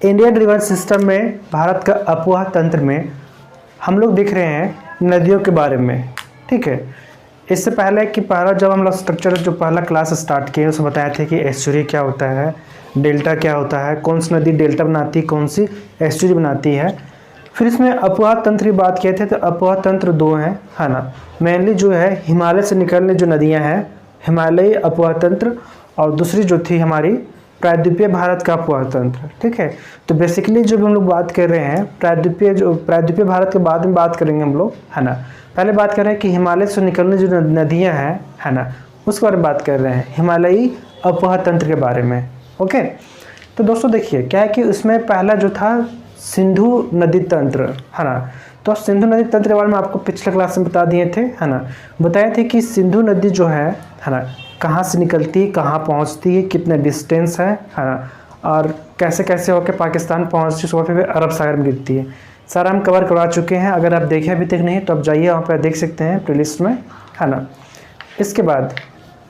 Indian river system में भारत का अपवाह तंत्र में हम लोग देख रहे हैं नदियों के बारे में। ठीक है, इससे पहले कि पहला जब हम लोग स्ट्रक्चर जो पहला क्लास स्टार्ट किए उसमें बताए थे कि एस्चुरी क्या होता है, डेल्टा क्या होता है, कौन सी नदी डेल्टा बनाती है, कौन सी एस्चुरी बनाती है। फिर इसमें अपवाह तंत्र की बात किए थे तो अपवाह तंत्र दो हैं, है ना। मेनली जो है हिमालय से निकलने जो नदियाँ हैं हिमालयी अपवाह तंत्र, और दूसरी जो थी हमारी प्रायद्वीपीय भारत का अपवाह तंत्र। ठीक है, तो बेसिकली जब हम लोग बात कर रहे हैं प्रायद्वीपीय भारत के बाद में बात करेंगे हम लोग, है ना। पहले बात कर रहे हैं कि हिमालय से निकलने जो नदियां हैं, है ना, उसके बारे में बात कर रहे हैं, हिमालयी अपवाह तंत्र के बारे में। ओके, तो दोस्तों देखिए क्या है कि उसमें पहला जो था सिंधु नदी तंत्र, है ना। तो सिंधु नदी तंत्र के बारे में आपको पिछले क्लास में बता दिए थे, है ना। बताए थे कि सिंधु नदी जो है ना, कहाँ से निकलती है, कहाँ पहुँचती है, कितने डिस्टेंस है ना, और कैसे कैसे होकर पाकिस्तान पहुँचती है, फिर अरब सागर में गिरती है। सारा हम कवर करवा चुके हैं। अगर आप देखें अभी तक नहीं तो आप जाइए वहाँ पर देख सकते हैं प्लेलिस्ट में, है ना। इसके बाद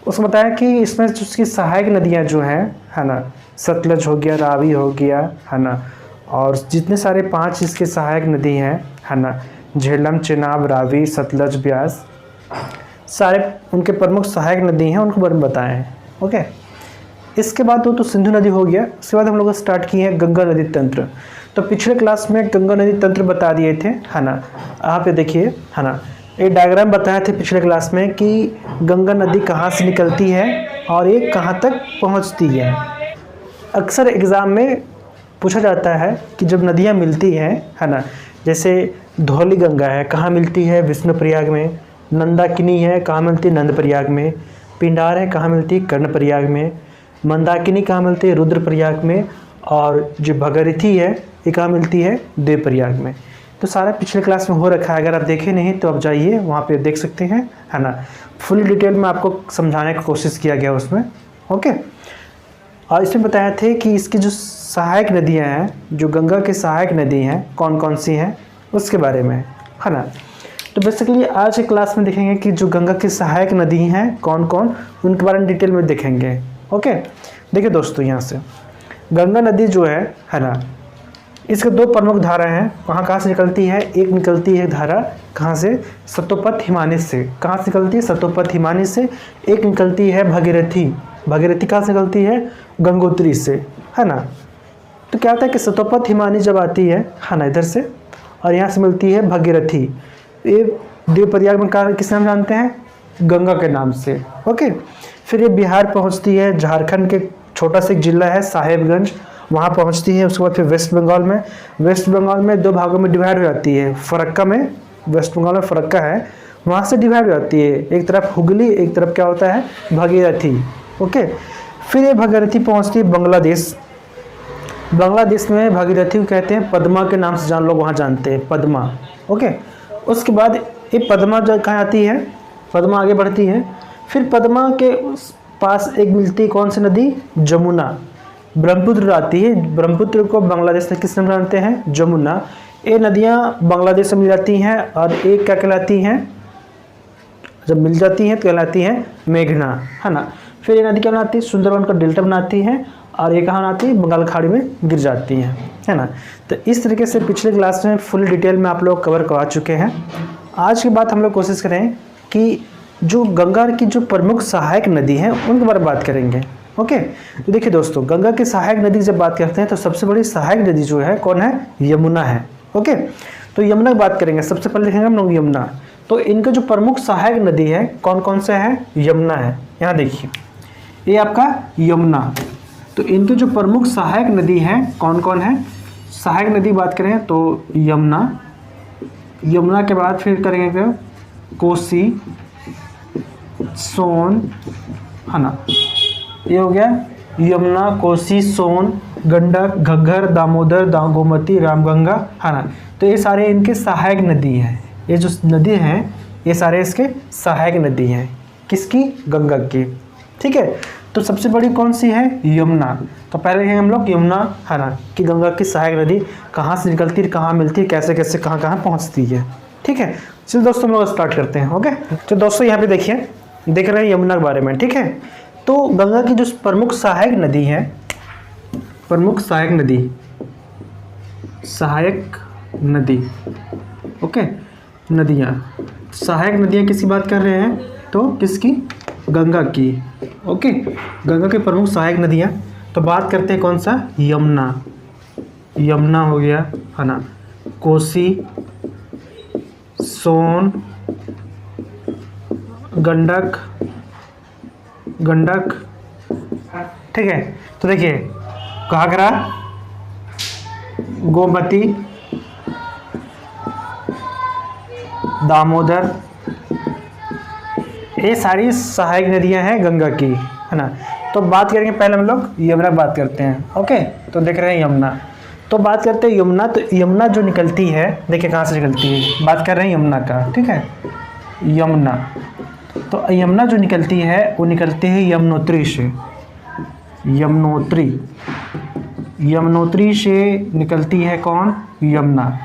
उसमें बताया कि इसमें उसकी सहायक नदियाँ जो हैं, है ना, सतलज हो गया, रावी हो गया, है ना, और जितने सारे 5 इसके सहायक नदी हैं, है ना, झेलम, चेनाब, रावी, सतलज, ब्यास, सारे उनके प्रमुख सहायक नदी हैं, उनको बारे में बताए हैं। ओके, इसके बाद तो सिंधु नदी हो गया। उसके बाद हम लोग स्टार्ट किए हैं गंगा नदी तंत्र। तो पिछले क्लास में गंगा नदी तंत्र बता दिए थे, है ना। यहाँ पे देखिए, है ना, एक डायग्राम बताए थे पिछले क्लास में कि गंगा नदी कहाँ से निकलती है और ये कहाँ तक पहुँचती है। अक्सर एग्ज़ाम में पूछा जाता है कि जब नदियाँ मिलती हैं, है ना, जैसे धौली गंगा है, कहाँ मिलती है, विष्णुप्रयाग में। नंदाकिनी है, कहाँ मिलती है, नंदप्रयाग में। पिंडार है, कहाँ मिलती है, कर्णप्रयाग में। मंदाकिनी कहाँ मिलती है, रुद्रप्रयाग में। और जो भगीरथी है ये कहाँ मिलती है, देवप्रयाग में। तो सारा पिछले क्लास में हो रखा है। अगर आप देखे नहीं तो आप जाइए वहाँ पे देख सकते हैं, है ना। फुल डिटेल में आपको समझाने की कोशिश किया गया उसमें। ओके, और इसमें बताया थे कि इसकी जो सहायक नदियाँ हैं, जो गंगा की सहायक नदी हैं कौन कौन सी हैं उसके बारे में, है ना। तो बेसिकली आज के क्लास में देखेंगे कि जो गंगा की सहायक नदी हैं कौन कौन, उनके बारे में डिटेल में देखेंगे। ओके, देखिए दोस्तों, यहाँ से गंगा नदी जो है ना, इसके 2 प्रमुख धारा हैं। कहाँ से निकलती है, एक निकलती है धारा कहाँ से, सतोपथ हिमानी से। कहाँ से निकलती है, सतोपथ हिमानी से। एक निकलती है भगीरथी। भगीरथी कहाँ से निकलती है, गंगोत्री से, है ना। तो क्या होता है कि सतोपथ हिमानी जब आती है ना, इधर से, और यहाँ से मिलती है भगीरथी। ये देवप्रयाग में किस नाम जानते हैं, गंगा के नाम से। ओके, फिर ये बिहार पहुंचती है, झारखंड के छोटा सा एक जिला है साहेबगंज, वहाँ पहुंचती है। उसके बाद फिर वेस्ट बंगाल में 2 भागों में डिवाइड हो जाती है। फरक्का में, वेस्ट बंगाल में फरक्का है, वहाँ से डिवाइड हो जाती है। एक तरफ हुगली, एक तरफ क्या होता है, भगीरथी। ओके, फिर ये भगीरथी पहुँचती है बांग्लादेश में। भगीरथी को कहते हैं पद्मा के नाम से, लोग वहाँ जानते हैं, पद्मा। ओके, उसके बाद ये पद्मा जो कहाँ आती है, पद्मा आगे बढ़ती है। फिर पद्मा के उस पास एक मिलती है कौन सी नदी, जमुना। ब्रह्मपुत्र आती है, ब्रह्मपुत्र को बांग्लादेश में किस नाम जानते हैं, जमुना। ये नदियाँ बांग्लादेश में मिल जाती हैं और एक क्या कहलाती हैं, जब मिल जाती हैं तो कहलाती हैं मेघना, है ना। फिर ये नदी क्या बनाती है, सुंदरवन का डेल्टा बनाती है, और ये कहाँ बनाती है, बंगाल खाड़ी में गिर जाती हैं, है ना। तो इस तरीके से पिछले क्लास में फुल डिटेल में आप लोग कवर करवा चुके हैं। आज के बाद हम लोग कोशिश करें कि जो गंगा की जो प्रमुख सहायक नदी है उनके बारे में बात करेंगे। ओके, तो देखिए दोस्तों, गंगा की सहायक नदी जब बात करते हैं तो सबसे बड़ी सहायक नदी जो है कौन है, यमुना है। ओके, तो यमुना की बात करेंगे। सबसे पहले देखेंगे हम लोग यमुना। तो इनका जो प्रमुख सहायक नदी है कौन कौन से है, यमुना है। यहाँ देखिए, ये आपका यमुना। तो इनके जो प्रमुख सहायक नदी हैं कौन कौन है, सहायक नदी बात करें तो यमुना के बाद फिर करेंगे कोसी, सोन, है ना। ये हो गया यमुना, कोसी, सोन, गंडक, घग्गर, दामोदर, गोमती, रामगंगा, है ना। तो ये सारे इनके सहायक नदी हैं। ये जो नदी हैं ये सारे इसके सहायक नदी हैं, किसकी, गंगा की। ठीक है, तो सबसे बड़ी कौन सी है, यमुना। तो पहले हैं हम लोग यमुना, है ना, कि गंगा की सहायक नदी कहाँ से निकलती है, कहाँ मिलती है, कैसे कैसे कहाँ कहाँ पहुँचती है। ठीक है, चलिए दोस्तों हम लोग स्टार्ट करते हैं। ओके, तो दोस्तों यहाँ पे देखिए, देख रहे हैं यमुना के बारे में। ठीक है, तो गंगा की जो प्रमुख सहायक नदी है, प्रमुख सहायक नदी सहायक नदी। ओके, नदियाँ, सहायक नदियाँ किसकी बात कर रहे हैं? तो किसकी? गंगा की। ओके, गंगा की प्रमुख सहायक नदियाँ। तो बात करते हैं कौन सा? यमुना। यमुना हो गया, है ना, कोसी, सोन, गंडक, गंडक, ठीक है। तो देखिए, घाघरा, गोमती, दामोदर, ये सारी सहायक नदियां हैं गंगा की, है ना। तो बात करेंगे, पहले हम लोग यमुना बात करते हैं। ओके, तो देख रहे हैं यमुना। तो बात करते हैं यमुना। तो यमुना जो निकलती है, देखिए कहाँ से निकलती है, बात कर रहे हैं यमुना का, ठीक है। यमुना, तो यमुना जो निकलती है वो निकलती है यमुनोत्री से। यमुनोत्री, यमुनोत्री से निकलती है कौन? यमुना।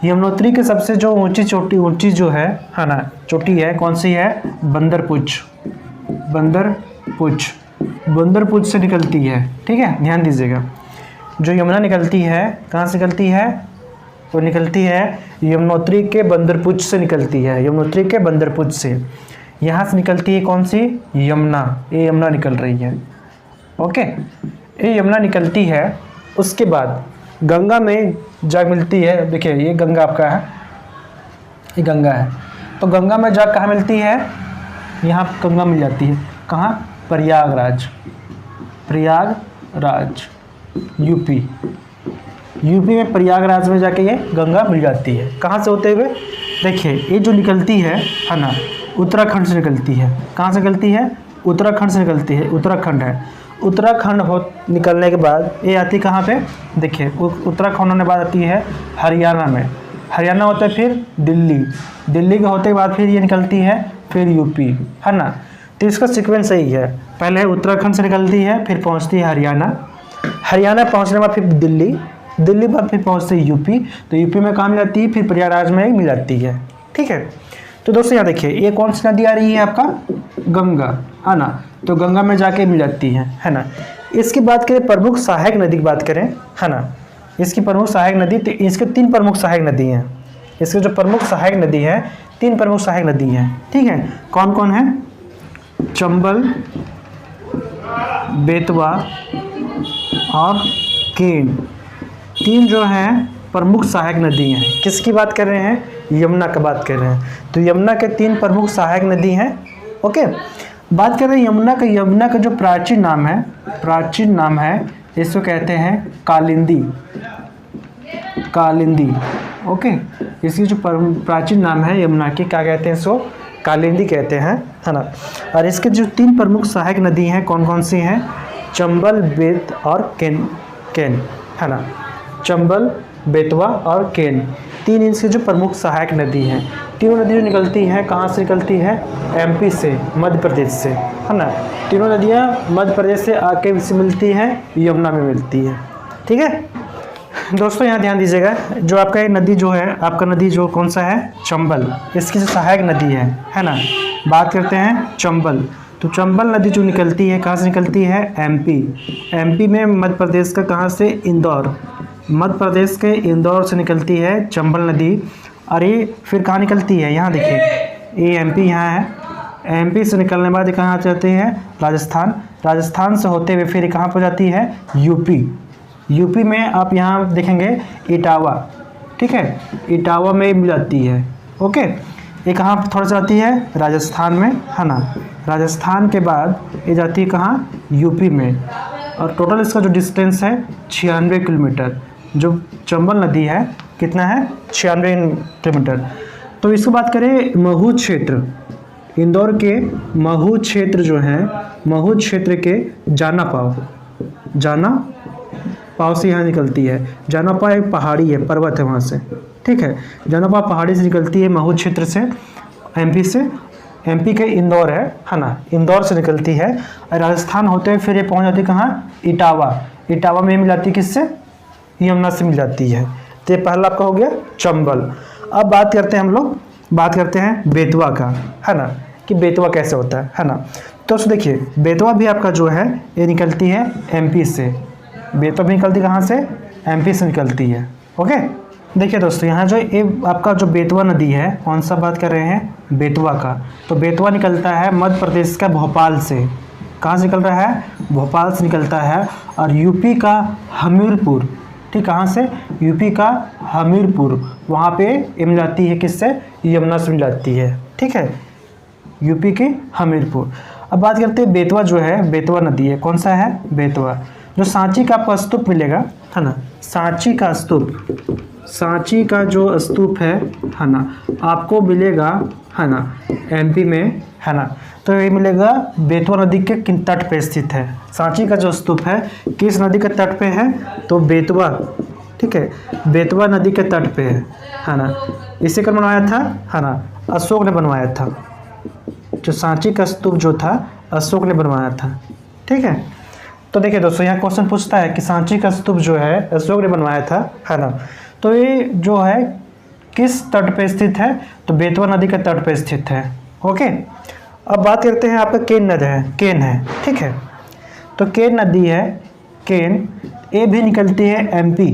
यमुनोत्री के सबसे जो ऊंची जो है ना, चोटी है, कौन सी है? बंदरपुच। बंदरपुच, बंदरपुच से निकलती है, ठीक है, ध्यान दीजिएगा। जो यमुना निकलती है, कहाँ से निकलती है? वो निकलती है यमुनोत्री के बंदरपुच से निकलती है। यमुनोत्री के बंदरपुच से, यहाँ से निकलती है कौन सी? यमुना। ये यमुना निकल रही है। ओके, ये यमुना निकलती है। उसके बाद गंगा में जा मिलती है। देखिए, ये गंगा आपका है, ये गंगा है। तो गंगा में जा कहाँ मिलती है? यहाँ गंगा मिल जाती है, कहाँ? प्रयागराज। प्रयागराज, यूपी। यूपी में प्रयागराज में जाके ये गंगा मिल जाती है। कहाँ से होते हुए? देखिए, ये जो निकलती है ना, उत्तराखंड से निकलती है। कहाँ से निकलती है? उत्तराखंड से निकलती है। उत्तराखंड है, उत्तराखंड हो निकलने के बाद ये आती कहाँ पे? देखिए, उत्तराखंड होने के बाद आती है हरियाणा में। हरियाणा होता है फिर दिल्ली। दिल्ली के होते के बाद फिर ये निकलती है फिर यूपी, है ना। तो इसका सीक्वेंस सही है, पहले उत्तराखंड से निकलती है, फिर पहुँचती है हरियाणा। हरियाणा पहुँचने के बाद फिर दिल्ली, दिल्ली बाद फिर पहुँचती है यूपी। तो यूपी में कहाँ मिल जाती है? फिर प्रयागराज में मिल जाती है, ठीक है। तो दोस्तों यहाँ देखिए, ये कौन सी नदी आ रही है? आपका गंगा, है ना। तो गंगा में जाके मिल जाती है ना। इसकी बात करें, प्रमुख सहायक नदी की बात करें, है ना, इसकी प्रमुख सहायक नदी, तो इसके 3 प्रमुख सहायक नदी हैं। इसके जो प्रमुख सहायक नदी है, 3 प्रमुख सहायक नदी हैं, ठीक है। कौन कौन है? चंबल, बेतवा और केन, 3 जो हैं प्रमुख सहायक नदी हैं। किसकी बात कर रहे हैं? यमुना का बात कर रहे हैं। तो यमुना के 3 प्रमुख सहायक नदी हैं। ओके, बात कर रहे हैं यमुना का। यमुना का जो प्राचीन नाम है, इसको कहते हैं कालिंदी। कालिंदी, ओके, इसकी जो प्राचीन नाम है यमुना की, क्या कहते हैं? इसको कालिंदी कहते हैं, है ना। और इसके जो 3 प्रमुख सहायक नदी हैं, कौन कौन सी हैं? चंबल, बेत और केन, है ना। चंबल, बेतवा और केन, 3 इसके जो प्रमुख सहायक नदी हैं। तीनों नदी जो निकलती हैं, कहाँ से निकलती है? एमपी से, मध्य प्रदेश से, है ना। तीनों नदियाँ मध्य प्रदेश से आके से मिलती हैं, यमुना में मिलती है, ठीक है। दोस्तों यहाँ ध्यान दीजिएगा, जो आपका ये नदी जो है, आपका नदी जो कौन सा है? चंबल, इसकी जो सहायक नदी है ना। बात करते हैं चंबल। तो चंबल नदी जो निकलती है, कहाँ से निकलती है? एमपी। एमपी में मध्य प्रदेश का कहाँ से? इंदौर। मध्य प्रदेश के इंदौर से निकलती है चंबल नदी। और ये फिर कहाँ निकलती है? यहाँ देखिए, ये एमपी यहाँ है। एमपी से निकलने के बाद कहाँ जाती है? राजस्थान। राजस्थान से होते हुए फिर कहाँ पर जाती है? यूपी। यूपी में आप यहाँ देखेंगे इटावा, ठीक है, इटावा में मिल जाती है। ओके, ये कहाँ थोड़ा सा आती है? राजस्थान में, है ना। राजस्थान के बाद ये जाती है कहाँ? यूपी में। और टोटल इसका जो डिस्टेंस है 96 किलोमीटर। जो चंबल नदी है, कितना है? 96 किलोमीटर। तो इसको बात करें महू क्षेत्र, इंदौर के महू क्षेत्र जो है, महू क्षेत्र के जाना पाव से यहाँ निकलती है। जाना पाव एक पहाड़ी है, पर्वत है वहाँ से, ठीक है। जाना पाव पहाड़ी से निकलती है, महू क्षेत्र से, एमपी से। एमपी के इंदौर है ना, इंदौर से निकलती है। राजस्थान होते हुए फिर ये पहुँच जाती है कहाँ? इटावा। इटावा में मिल जाती है किससे? यमुना से मिल जाती है। तो ये पहला आपका हो गया चंबल। अब बात करते हैं हम लोग, बात करते हैं बेतवा का, है ना, कि बेतवा कैसे होता है ना। तो देखिए, बेतवा भी आपका जो है ये निकलती है एमपी से। बेतवा भी निकलती कहाँ से? एमपी से निकलती है, ओके। देखिए दोस्तों, यहाँ जो ये आपका जो बेतवा नदी है, कौन सा बात कर रहे हैं, बेतवा का। तो बेतवा निकलता है मध्य प्रदेश का भोपाल से। कहाँ से निकल रहा है, भोपाल से निकलता है। और यूपी का हमीरपुर, ठीक, कहाँ से, यूपी का हमीरपुर, वहाँ पे ये मिल जाती है किससे, यमुना से मिल जाती है, ठीक है, यूपी के हमीरपुर। अब बात करते हैं बेतवा जो है, बेतवा नदी है, कौन सा है, बेतवा। जो सांची का आपको स्तूप मिलेगा, है ना, सांची का स्तूप, सांची का जो स्तूप है ना, आपको मिलेगा, है ना, एमपी में, है ना। तो ये मिलेगा बेतवा नदी के किन तट पे स्थित है। सांची का जो स्तूप है किस नदी के तट पे है, तो बेतवा, ठीक है, बेतवा नदी के तट पे है ना। इसे कौन बनवाया था, है ना, अशोक ने बनवाया था। जो सांची का स्तूप जो था अशोक ने बनवाया था, ठीक है। तो देखिए दोस्तों, यहाँ क्वेश्चन पूछता है कि सांची का स्तूप जो है अशोक ने बनवाया था, है ना। तो ये जो है किस तट पे स्थित है, तो बेतवा नदी के तट पे स्थित है, ओके। अब बात करते हैं, आपका केन नदी है, केन है, ठीक है। तो केन नदी है, केन, ये भी निकलती है एमपी,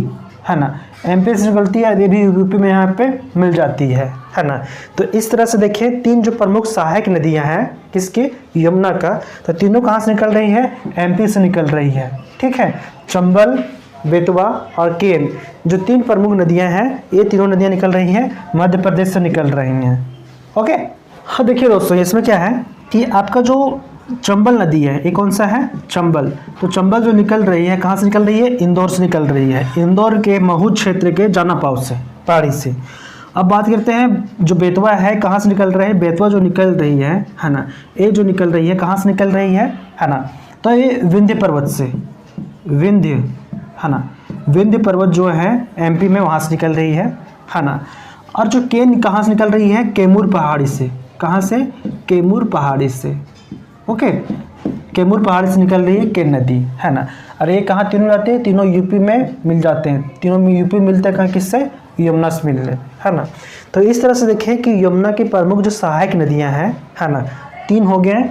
है ना, एमपी से निकलती है, ये भी यूपी में यहाँ पे मिल जाती है ना। तो इस तरह से देखिए, तीन जो प्रमुख सहायक नदियाँ हैं किसकी, यमुना का, तो तीनों कहाँ से निकल रही है, एमपी से निकल रही है, ठीक है। चंबल, बेतवा और केन, जो तीन प्रमुख नदियाँ हैं, ये तीनों नदियाँ निकल रही हैं मध्य प्रदेश से निकल रही हैं, ओके। हाँ देखिए दोस्तों, इसमें क्या है कि आपका जो चंबल नदी है, ये कौन सा है, चंबल। तो चंबल जो निकल रही है, कहाँ से निकल रही है, इंदौर से निकल रही है, इंदौर के महू क्षेत्र के जानापाव से, पहाड़ी से। अब बात करते हैं जो बेतवा है, कहाँ से निकल रहे हैं, बेतवा जो निकल रही है ना, ये जो निकल रही है कहाँ से निकल रही है ना, तो ये विंध्य पर्वत से, विंध्य, है ना, विंध्य पर्वत जो है एमपी में, वहाँ से निकल रही है ना। और जो केन कहाँ से निकल रही है, कैमूर पहाड़ी से, कहाँ से, कैमूर पहाड़ी से, ओके, कैमूर पहाड़ी से निकल रही है केन नदी, है ना। और ये कहाँ तीनों जाते हैं, तीनों यूपी में मिल जाते हैं, तीनों में यूपी मिलते हैं, कहाँ किससे, यमुना से मिल रहे, है ना। तो इस तरह से देखें कि यमुना की प्रमुख जो सहायक नदियाँ हैं, है ना, तीन हो गए,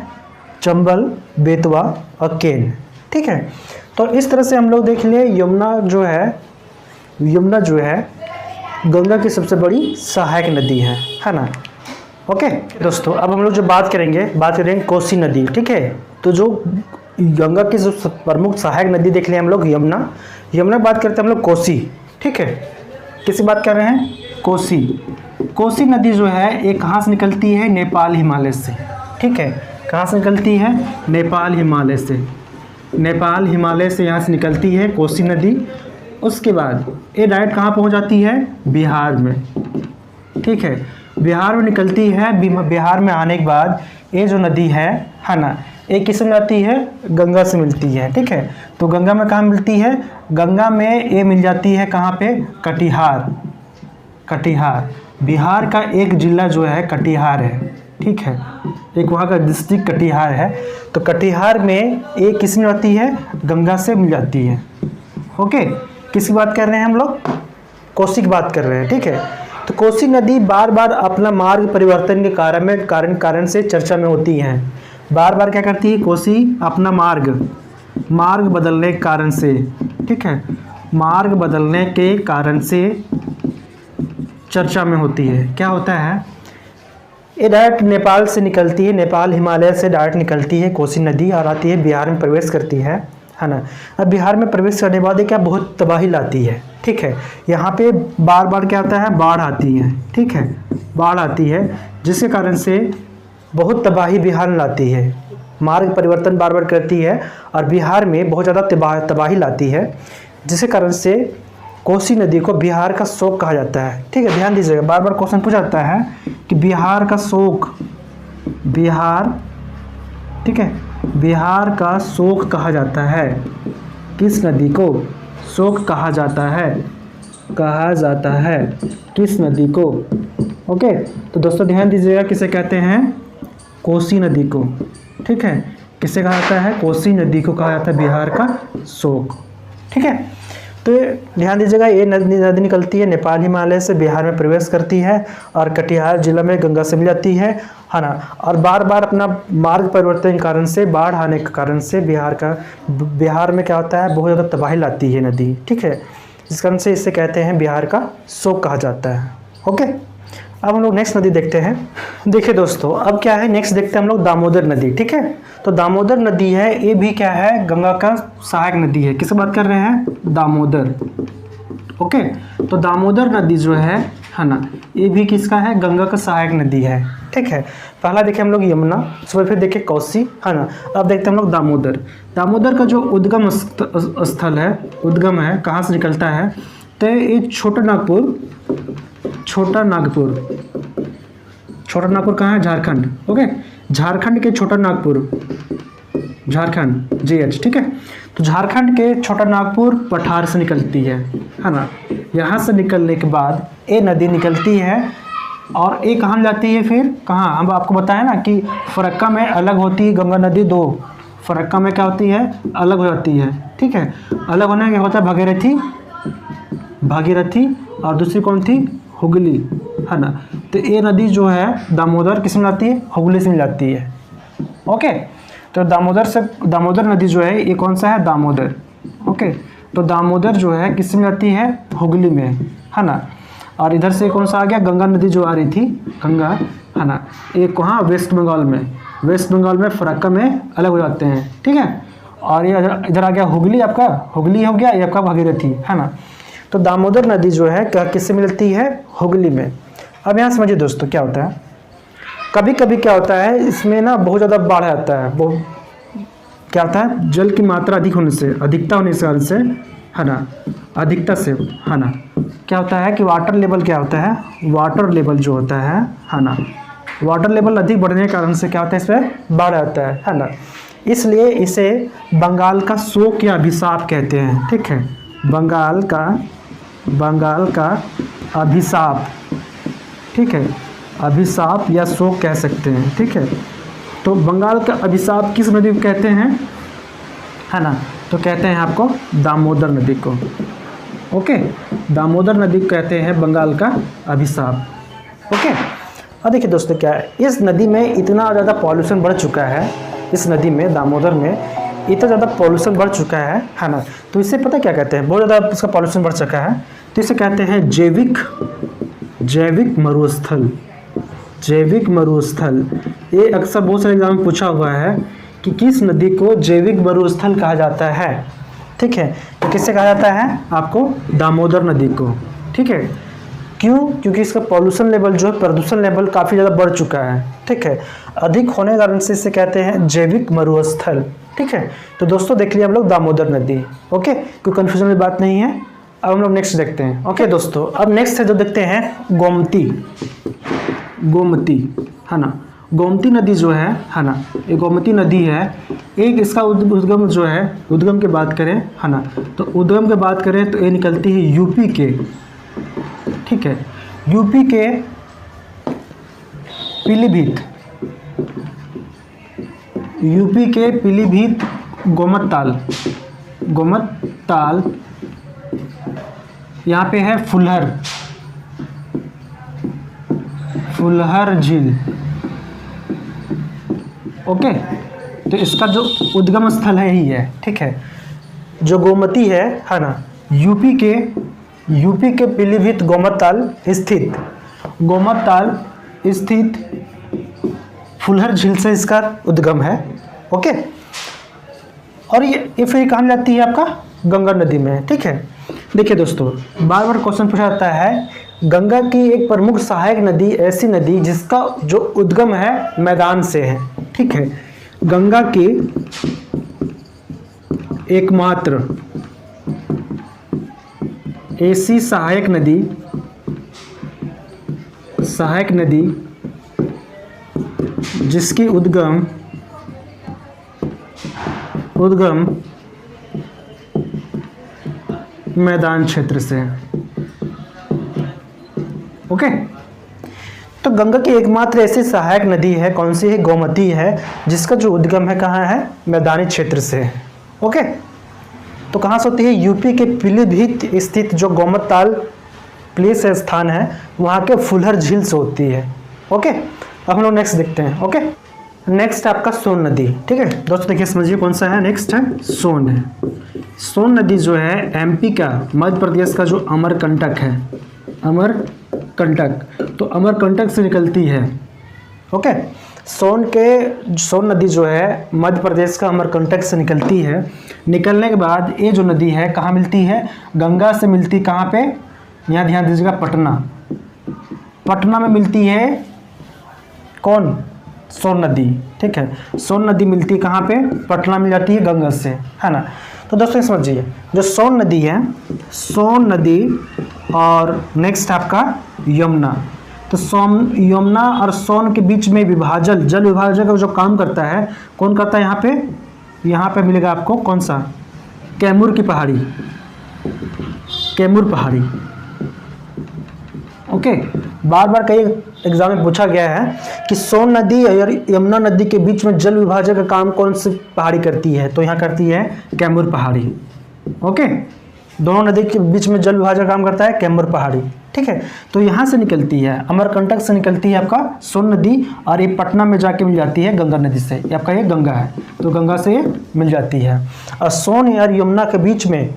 चंबल, बेतवा और केन, ठीक है। तो इस तरह से हम लोग देख लिए यमुना जो है, यमुना जो है गंगा की सबसे बड़ी सहायक नदी है ना, ओके। दोस्तों अब हम लोग जो बात करेंगे कोसी नदी, ठीक है। तो जो गंगा की जो प्रमुख सहायक नदी देख लिए हम लोग, यमुना, यमुना बात करते हैं हम लोग कोसी, ठीक है। किसकी बात कर रहे हैं, कोसी। कोसी नदी जो है ये कहाँ से निकलती है, नेपाल हिमालय से, ठीक है। कहाँ से निकलती है, नेपाल हिमालय से, नेपाल हिमालय से यहाँ से निकलती है कोसी नदी। उसके बाद ये डायरेक्ट कहाँ पहुँच जाती है, बिहार में, ठीक है, बिहार में निकलती है। बिहार में आने के बाद ये जो नदी है ना, ये किससे मिलती है, गंगा से मिलती है, ठीक है। तो गंगा में कहाँ मिलती है, गंगा में ये मिल जाती है कहाँ पे, कटिहार, कटिहार, बिहार का एक जिला जो है कटिहार है, ठीक है, एक वहाँ का डिस्ट्रिक्ट कटिहार है। तो कटिहार में ये किस में आती है, गंगा से मिल जाती है, ओके। किसकी बात कर रहे हैं हम लोग, कोसी की बात कर रहे हैं, ठीक है। तो कोसी नदी बार बार अपना मार्ग परिवर्तन के कारण से चर्चा में होती है। बार बार क्या करती है, कोसी अपना मार्ग बदलने के कारण से, ठीक है, मार्ग बदलने के कारण से चर्चा में होती है। क्या होता है, ये डायरेक्ट नेपाल से निकलती है, नेपाल हिमालय से डायरेक्ट निकलती है कोसी नदी और आती है बिहार में प्रवेश करती है ना। अब बिहार में प्रवेश करने के बाद ये क्या बहुत तबाही लाती है, ठीक है। यहाँ पे बार बार क्या होता है, बाढ़ आती है, ठीक है, बाढ़ आती है, जिसके कारण से बहुत तबाही बिहार में लाती है, मार्ग परिवर्तन बार बार करती है और बिहार में बहुत ज़्यादा तबाही लाती है, जिसके कारण से कोसी नदी को बिहार का शोक कहा जाता है, ठीक है। ध्यान दीजिएगा, बार बार क्वेश्चन पूछा जाता है कि बिहार का शोक, बिहार, ठीक है, बिहार का शोक कहा जाता है, किस नदी को शोक कहा जाता है, किस नदी को, ओके। तो दोस्तों ध्यान दीजिएगा, किसे कहते हैं, कोसी नदी को, ठीक है, किसे कहा जाता है, कोसी नदी को कहा जाता है बिहार का शोक, ठीक है। तो ध्यान दीजिएगा, ये नदी निकलती है नेपाल हिमालय से, बिहार में प्रवेश करती है और कटिहार जिला में गंगा से मिल जाती है ना। और बार बार अपना मार्ग परिवर्तन के कारण से, बाढ़ आने के कारण से बिहार में क्या होता है, बहुत ज़्यादा तबाही लाती है नदी, ठीक है। जिस कारण से इसे कहते हैं बिहार का शोक कहा जाता है। ओके, अब हम लोग नेक्स्ट नदी देखते हैं। देखिए दोस्तों, अब क्या है, नेक्स्ट देखते हैं हम लोग दामोदर नदी। ठीक है, तो दामोदर नदी है, ये भी क्या है, गंगा का सहायक नदी है। किससे बात कर रहे हैं, दामोदर। ओके, तो दामोदर नदी जो है ना, ये भी किसका है, गंगा का सहायक नदी है। ठीक है, पहला देखे हम लोग यमुना, उसके फिर देखे कोसी, है ना। अब देखते हैं हम लोग दामोदर। दामोदर का जो उद्गम स्थल है, उद्गम है, कहाँ से निकलता है, तो ये छोटा नागपुर कहाँ है, झारखंड। ओके, झारखंड के छोटा नागपुर, झारखंड JH। ठीक है, तो झारखंड के छोटा नागपुर पठार से निकलती है ना। यहाँ से निकलने के बाद ये नदी निकलती है और ये कहाँ जाती है, फिर कहाँ, हम आपको बताया ना कि फरक्का में अलग होती है गंगा नदी, दो फरक्का में क्या होती है, अलग हो जाती है। ठीक है, अलग होने क्या होता है, भागीरथी और दूसरी कौन थी, हुगली, है ना। तो ये नदी जो है दामोदर किस में जाती है, हुगली से मिलाती है। ओके, तो दामोदर नदी जो है ये कौन सा है, दामोदर। ओके, तो दामोदर जो है किस में जाती है, हुगली में, है ना। और इधर से कौन सा आ गया, गंगा नदी जो आ रही थी, गंगा, है ना, एक कहाँ, वेस्ट बंगाल में फरक्का में अलग हो जाते हैं। ठीक है, और ये इधर आ गया हुगली, आपका हुगली हो गया, ये आपका भागीरथी, है ना। तो दामोदर नदी जो है क्या किससे मिलती है, हुगली में। अब यहाँ समझिए दोस्तों क्या होता है, कभी कभी क्या होता है, इसमें ना बहुत ज़्यादा बाढ़ आता है, वो क्या होता है, जल की मात्रा अधिकता होने से, है ना, अधिकता से, है ना, क्या होता है कि वाटर लेवल क्या होता है, वाटर लेवल जो होता है ना, वाटर लेवल अधिक बढ़ने के कारण से क्या होता है, इसमें बाढ़ आता है ना। इसलिए इसे बंगाल का शोक या अभिशाप कहते हैं। ठीक है, बंगाल का अभिशाप, ठीक है, अभिशाप या शोक कह सकते हैं। ठीक है, तो बंगाल का अभिशाप किस नदी को कहते हैं, है ना, तो कहते हैं आपको दामोदर नदी को। ओके, दामोदर नदी को कहते हैं बंगाल का अभिशाप। ओके, अब देखिए दोस्तों क्या है, इस नदी में इतना ज़्यादा पॉल्यूशन बढ़ चुका है, इस नदी में दामोदर में इतना ज़्यादा पॉल्यूशन बढ़ चुका है ना। तो इससे पता क्या कहते हैं, बहुत ज़्यादा इसका पॉल्यूशन बढ़ चुका है, तो इसे कहते हैं जैविक मरुस्थल। ये अक्सर बहुत सारे एग्जाम में पूछा हुआ है कि किस नदी को जैविक मरुस्थल कहा जाता है। ठीक है, तो किससे कहा जाता है, आपको दामोदर नदी को। ठीक है, क्यों, क्योंकि इसका पॉल्यूशन लेवल जो है, प्रदूषण लेवल काफ़ी ज़्यादा बढ़ चुका है। ठीक है, अधिक होने के कारण से इसे कहते हैं जैविक मरुस्थल। ठीक है, तो दोस्तों देख लिया हम लोग दामोदर नदी। ओके, कोई कन्फ्यूजन की बात नहीं है। अब हम लोग नेक्स्ट देखते हैं। ओके दोस्तों, अब नेक्स्ट है जो देखते हैं गोमती, है ना। गोमती नदी जो है ना, ये गोमती नदी है, एक इसका उद्गम जो है, उद्गम की बात करें, है ना, तो उद्गम की बात करें तो ये निकलती है यूपी के। ठीक है, यूपी के पीलीभीत गोमत ताल, यहाँ पे है फुलहर झील। ओके, तो इसका जो उद्गम स्थल है यही है। ठीक है, जो गोमती है ना, यूपी के पीलीभीत गोमत ताल स्थित फुलहर झील से इसका उद्गम है। ओके, और ये फिर कहाँ जाती है, आपका गंगा नदी में। ठीक है, देखिए दोस्तों, बार बार क्वेश्चन पूछा जाता है, गंगा की एक प्रमुख सहायक नदी, ऐसी नदी जिसका जो उद्गम है मैदान से है। ठीक है, गंगा की एकमात्र ऐसी सहायक नदी जिसकी उद्गम मैदान क्षेत्र से। ओके, तो गंगा की एकमात्र ऐसी सहायक नदी है, कौन सी है, गोमती है, जिसका जो उद्गम है कहाँ है, मैदानी क्षेत्र से। ओके, तो कहाँ से होती है, यूपी के पीलीभीत स्थित जो गोमत ताल प्लेस है, स्थान है, वहाँ के फुलहर झील से होती है। ओके, अब हम लोग नेक्स्ट देखते हैं। ओके, नेक्स्ट आपका सोन नदी। ठीक है दोस्तों, देखिए समझिए कौन सा है। नेक्स्ट है सोन है। सोन नदी जो है एमपी का, मध्य प्रदेश का जो अमरकंटक है, अमरकंटक, तो अमरकंटक से निकलती है। ओके, सोन नदी जो है मध्य प्रदेश का अमरकंटक से निकलती है। निकलने के बाद ये जो नदी है कहाँ मिलती है? गंगा से मिलती। कहाँ पे? यहाँ ध्यान दीजिएगा, पटना। पटना में मिलती है कौन? सोन नदी। ठीक है, सोन नदी मिलती है कहाँ पे? पटना मिल जाती है गंगा से, है ना। तो दोस्तों समझिए, जो सोन नदी है, सोन नदी और नेक्स्ट आपका यमुना। तो यमुना और सोन के बीच में विभाजन, जल विभाजन का जो काम करता है, कौन करता है? यहाँ पे मिलेगा आपको कौन सा? कैमूर की पहाड़ी, कैमूर पहाड़ी। ओके, बार बार कई एग्जाम में पूछा गया है कि सोन नदी और यमुना नदी के बीच में जल विभाजन का काम कौन सी पहाड़ी करती है? तो यहाँ करती है कैमूर पहाड़ी। ओके, दोनों नदी के बीच में जल विभाजन का काम करता है कैमूर पहाड़ी। ठीक है, तो यहाँ से निकलती है, अमरकंटक से निकलती है आपका सोन नदी, और ये पटना में जाके मिल जाती है गंगा नदी से। ये आपका ये गंगा है, तो गंगा से ये मिल जाती है। और सोन और यमुना के बीच में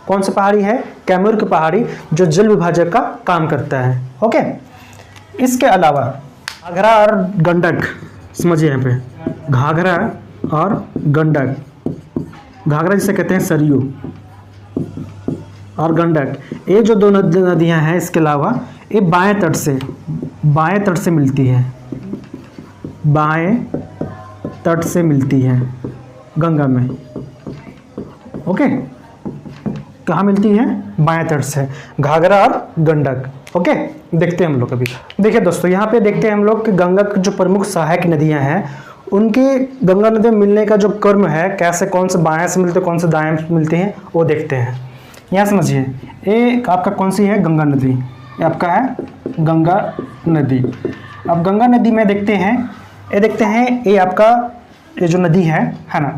कौन सी पहाड़ी है? कैमूर की पहाड़ी, जो जल विभाजक का काम करता है। ओके, इसके अलावा घाघरा और गंडक, समझिए यहाँ पे, घाघरा और गंडक। घाघरा जिसे कहते हैं सरयू, और गंडक, ये जो दो नदियाँ हैं, इसके अलावा ये बाएं तट से मिलती है, बाएं तट से मिलती है गंगा में। ओके, कहाँ मिलती है? बाएं तट से, घाघरा और गंडक। ओके, देखते हैं हम लोग अभी। देखिए दोस्तों, यहाँ पे देखते हैं हम लोग कि गंगा की जो प्रमुख सहायक नदियाँ हैं, उनके गंगा नदी में मिलने का जो क्रम है, कैसे, कौन से बाएं से मिलते हैं, कौन से दाएं से मिलते हैं, वो देखते हैं। यहाँ समझिए, ये आपका कौन सी है? गंगा नदी। ये आपका है गंगा नदी। अब गंगा नदी में देखते हैं, ये आपका ये जो नदी है ना,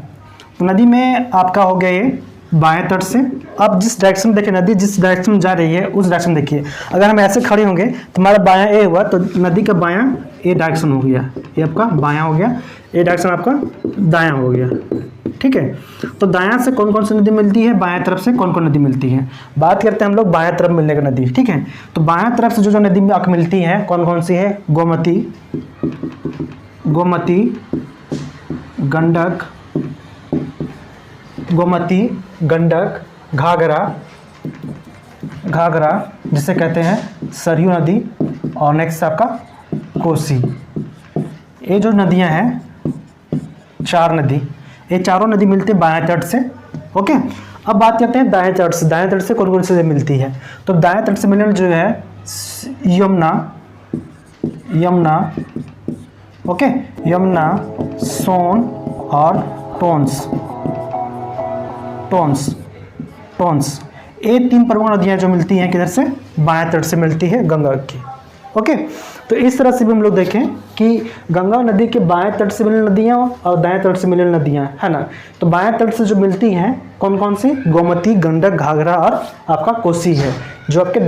तो नदी में आपका हो गया ये बाएं तट से। अब जिस डायरेक्शन में देखिए, नदी जिस डायरेक्शन में जा रही है उस डायरेक्शन देखिए। अगर हम ऐसे खड़े होंगे तो हमारा बायां ए हुआ, तो नदी का बायां ए डायरेक्शन हो गया, ये आपका बायां हो गया, ये डायरेक्शन आपका दायां हो गया। ठीक है, तो दायां से कौन कौन सी नदी मिलती है? बाएं तरफ से कौन कौन नदी मिलती है? बात करते हैं हम लोग बाएं तरफ मिलने का नदी। ठीक है, तो बाएं तरफ से जो नदी आपको मिलती है, कौन कौन सी है? गोमती, गंडक, घाघरा जिसे कहते हैं सरयू नदी, और नेक्स्ट आपका कोसी। ये जो नदियां हैं, चार नदी, ये चारों नदी मिलती है बाएं तट से। ओके, अब बात करते हैं दाएं तट से। दाएं तट से कौन कौन सी मिलती है? तो दाएं तट से मिलने जो है यमुना, ओके, यमुना, सोन और टोंस, ये तीन प्रमुख नदियां जो मिलती हैं किधर से? बाएं तट से मिलती है गंगा की। ओके, तो इस तरह से भी हम लोग देखें कि गंगा नदी के बाएं तट से मिलने नदियां और दाएं तट से मिलने नदियां, है ना। तो बाएं तट से जो मिलती हैं कौन कौन सी? गोमती, गंडक, घाघरा और आपका कोसी है, जो आपके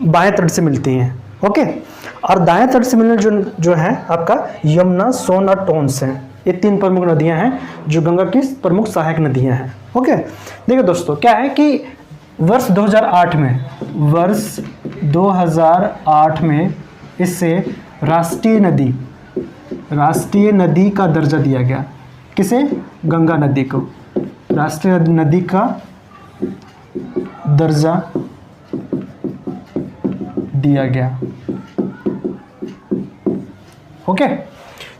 बाएं तट से मिलती हैं। ओके, और दाएं तट से मिलने जो है आपका यमुना, सोन और टोंस हैं। ये तीन प्रमुख नदियां हैं जो गंगा की प्रमुख सहायक नदियां हैं। ओके, देखिए दोस्तों, क्या है कि वर्ष 2008 में इससे राष्ट्रीय नदी का दर्जा दिया गया। किसे? गंगा नदी को राष्ट्रीय नदी का दर्जा दिया गया। ओके,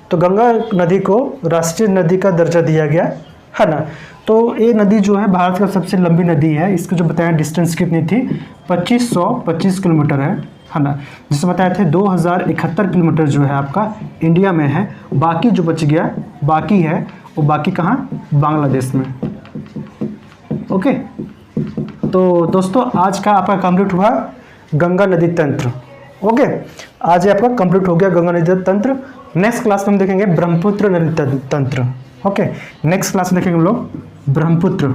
तो गंगा नदी को राष्ट्रीय नदी का दर्जा दिया गया, है ना। तो ये नदी जो है भारत का सबसे लंबी नदी है। इसको जो बताया डिस्टेंस कितनी थी? 2525 किलोमीटर है ना। जिसे बताए थे 2071 किलोमीटर जो है आपका इंडिया में है। बाकी जो बच गया बाकी है, वो बाकी कहाँ? बांग्लादेश में। ओके, तो दोस्तों आज का आपका कंप्लीट हुआ गंगा नदी तंत्र। ओके, आज आपका कंप्लीट हो गया गंगा नदी तंत्र। नेक्स्ट क्लास में हम देखेंगे ब्रह्मपुत्र नदी तंत्र। ओके, नेक्स्ट क्लास में देखेंगे हम लोग ब्रह्मपुत्र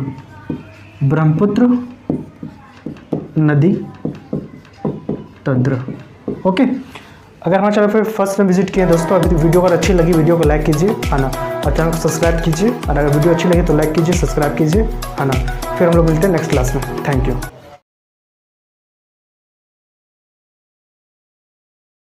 नदी तंत्र। ओके, अगर हमारे चैनल पर फर्स्ट टाइम विजिट किए दोस्तों, अभी वीडियो अगर अच्छी लगी वीडियो को लाइक कीजिए, है ना, और चैनल को सब्सक्राइब कीजिए। और अगर वीडियो अच्छी लगी तो लाइक कीजिए, सब्सक्राइब कीजिए, है ना। फिर हम लोग मिलते हैं नेक्स्ट क्लास में। Thank you.